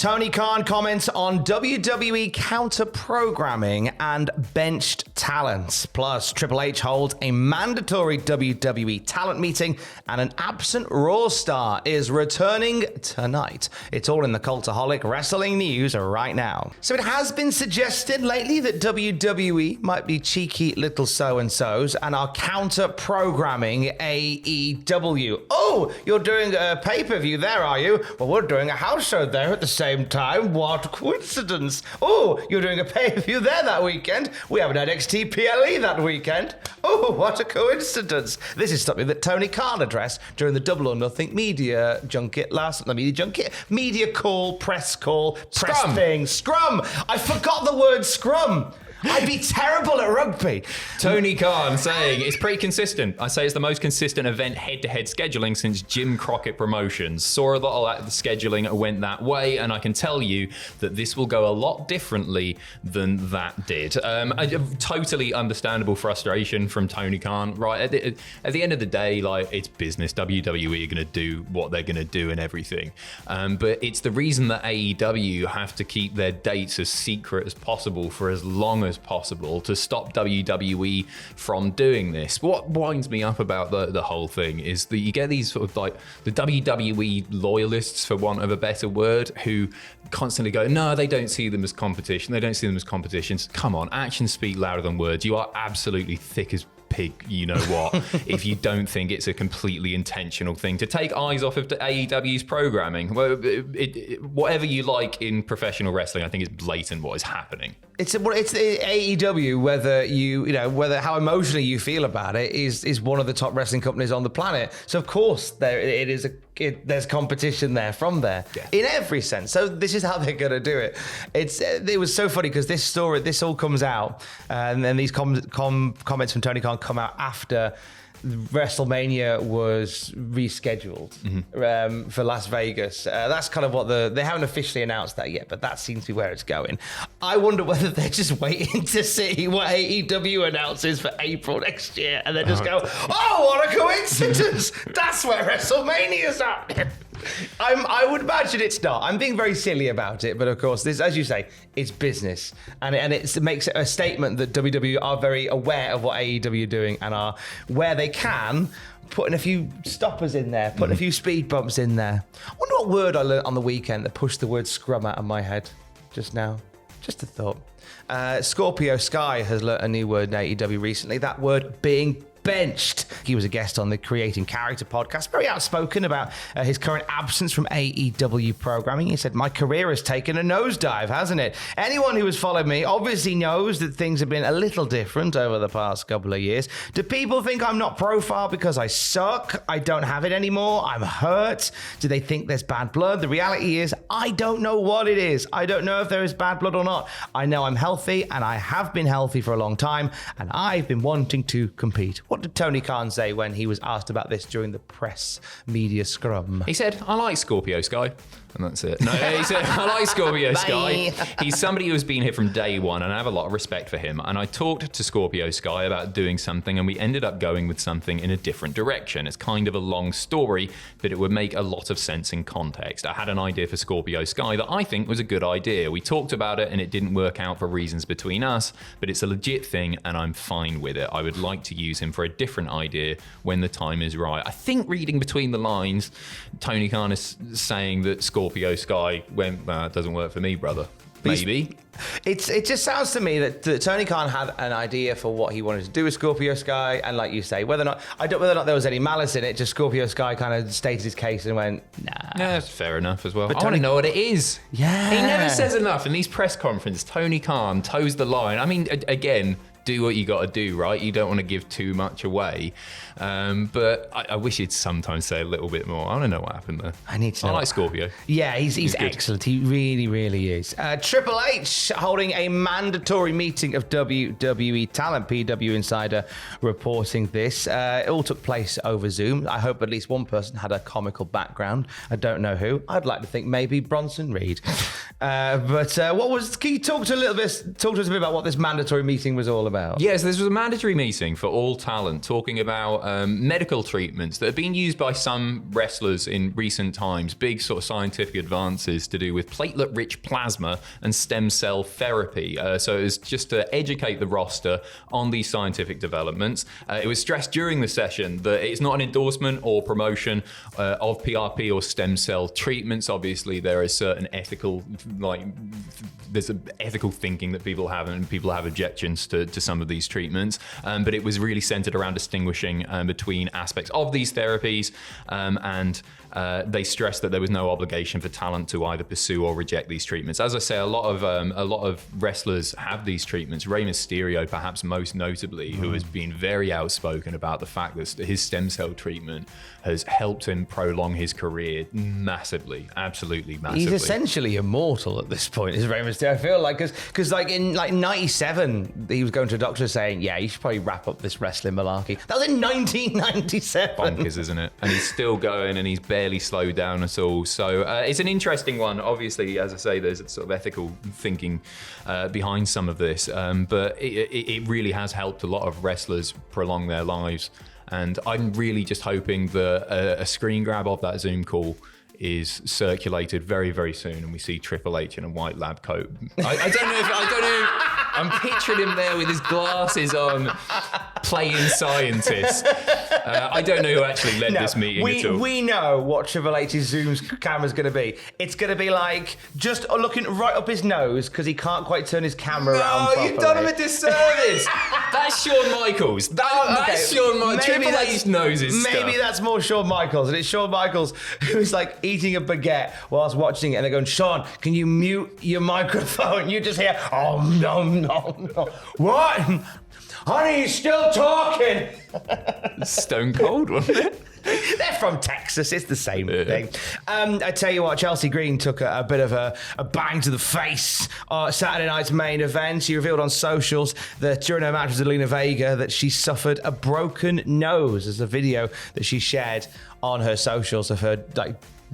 Tony Khan comments on WWE counter-programming and benched talent. Plus, Triple H holds a mandatory WWE talent meeting and an absent Raw star is returning tonight. It's all in the Cultaholic wrestling news right now. So it has been suggested lately that WWE might be cheeky little so-and-sos and are counter-programming AEW. Oh, you're doing a pay-per-view there, are you? Well, we're doing a house show there at the same time. What coincidence. Oh, you're doing a pay-per-view there that weekend. We have an NXT PLE that weekend. Oh, what a coincidence. This is something that Tony Khan addressed during the Double or Nothing media junket media call, press Scrum. thing. Scrum. I forgot the word scrum. I'd be terrible at rugby. Tony Khan saying it's pretty consistent. I say it's the most consistent event head-to-head scheduling since Jim Crockett Promotions. Saw a lot of the scheduling went that way, and I can tell you that this will go a lot differently than that did. A totally understandable frustration from Tony Khan. Right at the end of the day, like, it's business. WWE are going to do what they're going to do and everything. But it's the reason that AEW have to keep their dates as secret as possible for as long as possible to stop WWE from doing this. What winds me up about the whole thing is that you get these sort of like the WWE loyalists, for want of a better word, who constantly go, no, they don't see them as competition. They don't see them as competitions. Come on, actions speak louder than words. You are absolutely thick as pig, you know what, if you don't think it's a completely intentional thing to take eyes off of the AEW's programming. Well, whatever you like in professional wrestling, I think it's blatant what is happening. It's AEW, whether how emotionally you feel about it, is one of the top wrestling companies on the planet. So of course there's competition there from there, in every sense. So this is how they're going to do it. It was so funny because this all comes out, and then these comments from Tony Khan come out after WrestleMania was rescheduled for Las Vegas. That's kind of what they haven't officially announced that yet, but that seems to be where it's going. I wonder whether they're just waiting to see what AEW announces for April next year, and then just go, oh, what a coincidence! That's where WrestleMania's at. I would imagine it's not. I'm being very silly about it, but of course, this, as you say, it's business, and it makes it a statement that WWE are very aware of what AEW are doing and are, where they can, putting a few stoppers in there, putting a few speed bumps in there. I wonder what word I learned on the weekend that pushed the word scrum out of my head just now. Just a thought. Scorpio Sky has learnt a new word in AEW recently. That word being benched. He was a guest on the Creating Character podcast, very outspoken about his current absence from AEW programming. He said, my career has taken a nosedive, hasn't it? Anyone who has followed me obviously knows that things have been a little different over the past couple of years. Do people think I'm not profile because I suck? I don't have it anymore? I'm hurt? Do they think there's bad blood? The reality is, I don't know what it is. I don't know if there is bad blood or not. I know I'm healthy, and I have been healthy for a long time, and I've been wanting to compete. What did Tony Khan say when he was asked about this during the press media scrum? He said, I like Scorpio Sky. And that's it. No, he said, I like Scorpio Sky. He's somebody who's been here from day one, and I have a lot of respect for him. And I talked to Scorpio Sky about doing something, and we ended up going with something in a different direction. It's kind of a long story, but it would make a lot of sense in context. I had an idea for Scorpio Sky that I think was a good idea. We talked about it, and it didn't work out for reasons between us, but it's a legit thing, and I'm fine with it. I would like to use him for a different idea when the time is right. I think reading between the lines, Tony Khan is saying that Scorpio Sky went, it doesn't work for me, brother. Maybe. It just sounds to me that Tony Khan had an idea for what he wanted to do with Scorpio Sky, and like you say, whether or not there was any malice in it, just Scorpio Sky kind of stated his case and went, nah. Yeah, that's fair enough as well. But I want to know what it is. Yeah. He never says enough in these press conferences. Tony Khan toes the line. I mean, again, do what you got to do, right? You don't want to give too much away. But I wish he'd sometimes say a little bit more. I don't know what happened there. I need to know. I like Scorpio. Yeah, he's excellent. He really, really is. Triple H holding a mandatory meeting of WWE talent. PW Insider reporting this. It all took place over Zoom. I hope at least one person had a comical background. I don't know who. I'd like to think maybe Bronson Reed. Can you talk to us a bit about what this mandatory meeting was all about? Yes, this was a mandatory meeting for all talent talking about medical treatments that have been used by some wrestlers in recent times, big sort of scientific advances to do with platelet-rich plasma and stem cell therapy. So it was just to educate the roster on these scientific developments. It was stressed during the session that it's not an endorsement or promotion of PRP or stem cell treatments. Obviously, there is certain ethical, there's an ethical thinking that people have, and people have objections to some of these treatments. But it was really centered around distinguishing between aspects of these therapies, and they stressed that there was no obligation for talent to either pursue or reject these treatments. As I say, a lot of wrestlers have these treatments. Rey Mysterio, perhaps most notably, who has been very outspoken about the fact that his stem cell treatment has helped him prolong his career massively, absolutely massively. He's essentially immortal at this point, is Rey Mysterio. I feel like, because like in like 97, he was going to a doctor saying, yeah, you should probably wrap up this wrestling malarkey. That was in 1997. Bonkers, isn't it? And he's still going, and he's barely slowed down at all. So it's an interesting one. Obviously, as I say, there's a sort of ethical thinking behind some of this, but it really has helped a lot of wrestlers prolong their lives. And I'm really just hoping that a screen grab of that Zoom call is circulated very, very soon, and we see Triple H in a white lab coat. I don't know. I'm picturing him there with his glasses on, playing scientist. I don't know who actually led this meeting at all. We know what Triple H's Zoom camera's going to be. It's going to be like just looking right up his nose because he can't quite turn his camera around properly. You've done him a disservice. That's Shawn Michaels. That's Shawn Michaels. Triple H's nose is maybe that's more Shawn Michaels, and it's Shawn Michaels who's like eating a baguette whilst watching it, and they're going, Shawn, can you mute your microphone? You just hear, oh no. What? Honey, he's still talking. Stone cold, wasn't it? They're from Texas. It's the same thing. I tell you what, Chelsea Green took a bit of a bang to the face Saturday night's main event. She revealed on socials that during her match with Zelina Vega that she suffered a broken nose. There's a video that she shared on her socials of her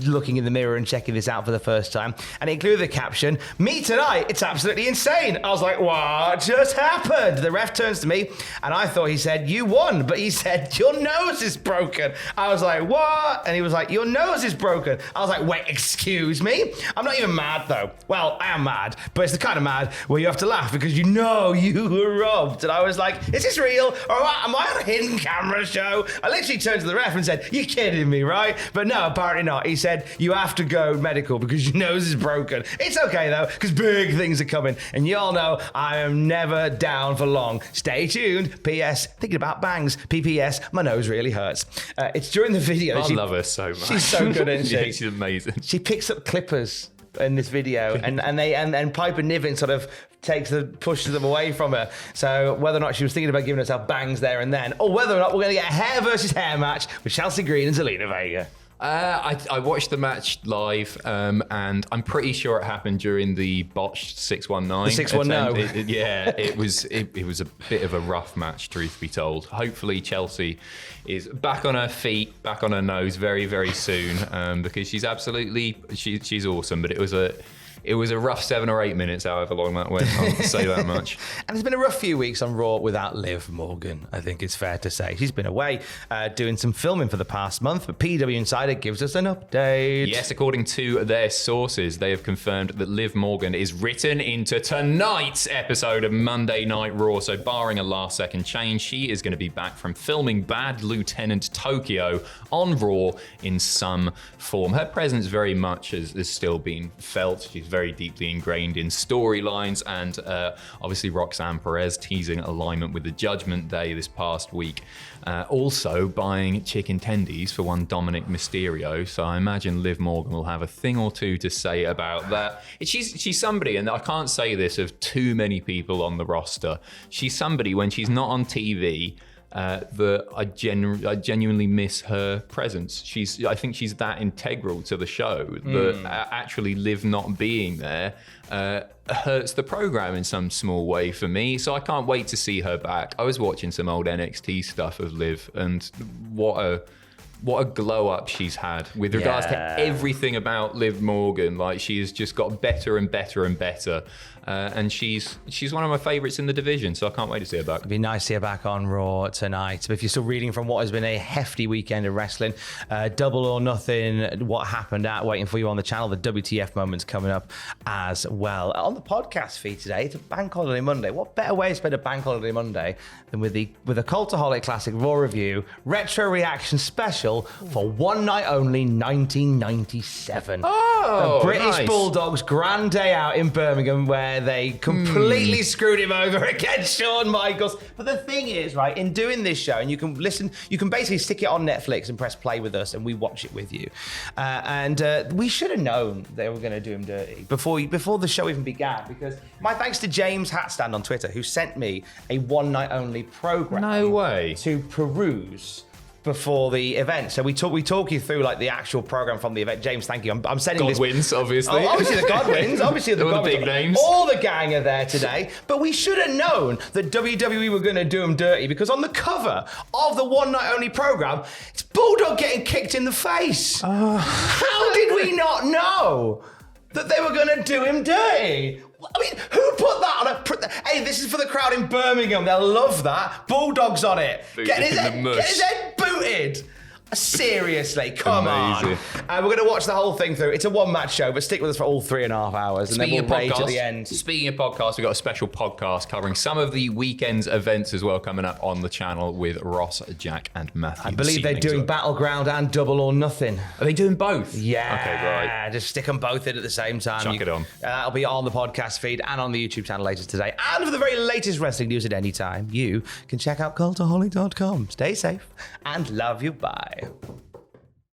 looking in the mirror and checking this out for the first time, and it included the caption, "Me tonight, it's absolutely insane." I was like, what just happened? The ref turns to me, and I thought he said, "You won," but he said, "Your nose is broken." I was like, what? And he was like, "Your nose is broken." I was like, wait, excuse me? I'm not even mad though. Well, I am mad, but it's the kind of mad where you have to laugh because you know you were robbed. And I was like, is this real? Or am I on a hidden camera show? I literally turned to the ref and said, "You're kidding me, right?" But no, apparently not. He said, "You have to go medical because your nose is broken." It's okay though, because big things are coming, and y'all know I am never down for long. Stay tuned. P.S. Thinking about bangs. P.P.S. My nose really hurts. It's during the video. I love her so much. She's so good, isn't she? Yeah, she's amazing. She picks up clippers in this video, and Piper Niven sort of pushes them away from her. So whether or not she was thinking about giving herself bangs there and then, or whether or not we're going to get a hair versus hair match with Chelsea Green and Zelina Vega. I watched the match live, and I'm pretty sure it happened during the botched 619. The 619. It was a bit of a rough match, truth be told. Hopefully Chelsea is back on her feet, back on her nose very, very soon, because she's awesome. But it was a rough 7 or 8 minutes, however long that went. I'll say that much. And it's been a rough few weeks on Raw without Liv Morgan, I think it's fair to say. She's been away doing some filming for the past month, but PW Insider gives us an update. Yes, according to their sources, they have confirmed that Liv Morgan is written into tonight's episode of Monday Night Raw. So barring a last-second change, she is going to be back from filming Bad Lieutenant Tokyo on Raw in some form. Her presence very much has still been felt. She's very deeply ingrained in storylines, and obviously Roxanne Perez teasing alignment with the Judgment Day this past week. Also buying chicken tendies for one Dominic Mysterio, so I imagine Liv Morgan will have a thing or two to say about that. She's somebody, and I can't say this of too many people on the roster, she's somebody when she's not on TV that I genuinely miss her presence. I think she's that integral to the show that actually Liv not being there hurts the program in some small way for me. So I can't wait to see her back. I was watching some old NXT stuff of Liv, and what what a glow up she's had with regards to everything about Liv Morgan. Like, she has just got better and better and better. And she's one of my favourites in the division, so I can't wait to see her back. It'd be nice to see her back on Raw tonight. But if you're still reading from what has been a hefty weekend of wrestling, Double or Nothing, what happened at, waiting for you on the channel. The WTF moments coming up as well. On the podcast feed today, it's a Bank Holiday Monday. What better way to spend a Bank Holiday Monday than with a Cultaholic Classic Raw review, retro reaction special for one night only, 1997. Oh, the British nice. Bulldogs' grand day out in Birmingham, where they completely screwed him over against Shawn Michaels. But the thing is, right, in doing this show, and you can listen, you can basically stick it on Netflix and press play with us, and we watch it with you. We should have known they were going to do him dirty before the show even began, because my thanks to James Hatstand on Twitter, who sent me a one night only program. No way. To peruse before the event. So we talk you through like the actual program from the event. James, thank you. I'm sending this. Godwins, obviously. Oh, obviously the Godwins. Obviously the All the Godwins. big names. All the gang are there today. But we should have known that WWE were going to do them dirty, because on the cover of the one night only program, it's Bulldog getting kicked in the face. How did we not know that they were going to do him dirty? I mean, who put that on a... Hey, this is for the crowd in Birmingham. They'll love that. Bulldog's on it. Get his head booted. Seriously, come on. We're going to watch the whole thing through. It's a one-match show, but stick with us for all 3.5 hours, and then we'll rage at the end. Speaking of podcasts, we've got a special podcast covering some of the weekend's events as well, coming up on the channel with Ross, Jack, and Matthew. I believe they're doing Battleground and Double or Nothing. Are they doing both? Yeah. Okay, right. Just stick them both in at the same time. Chuck it on. That'll be on the podcast feed and on the YouTube channel later today. And for the very latest wrestling news at any time, you can check out cultaholic.com. Stay safe and love you. Bye.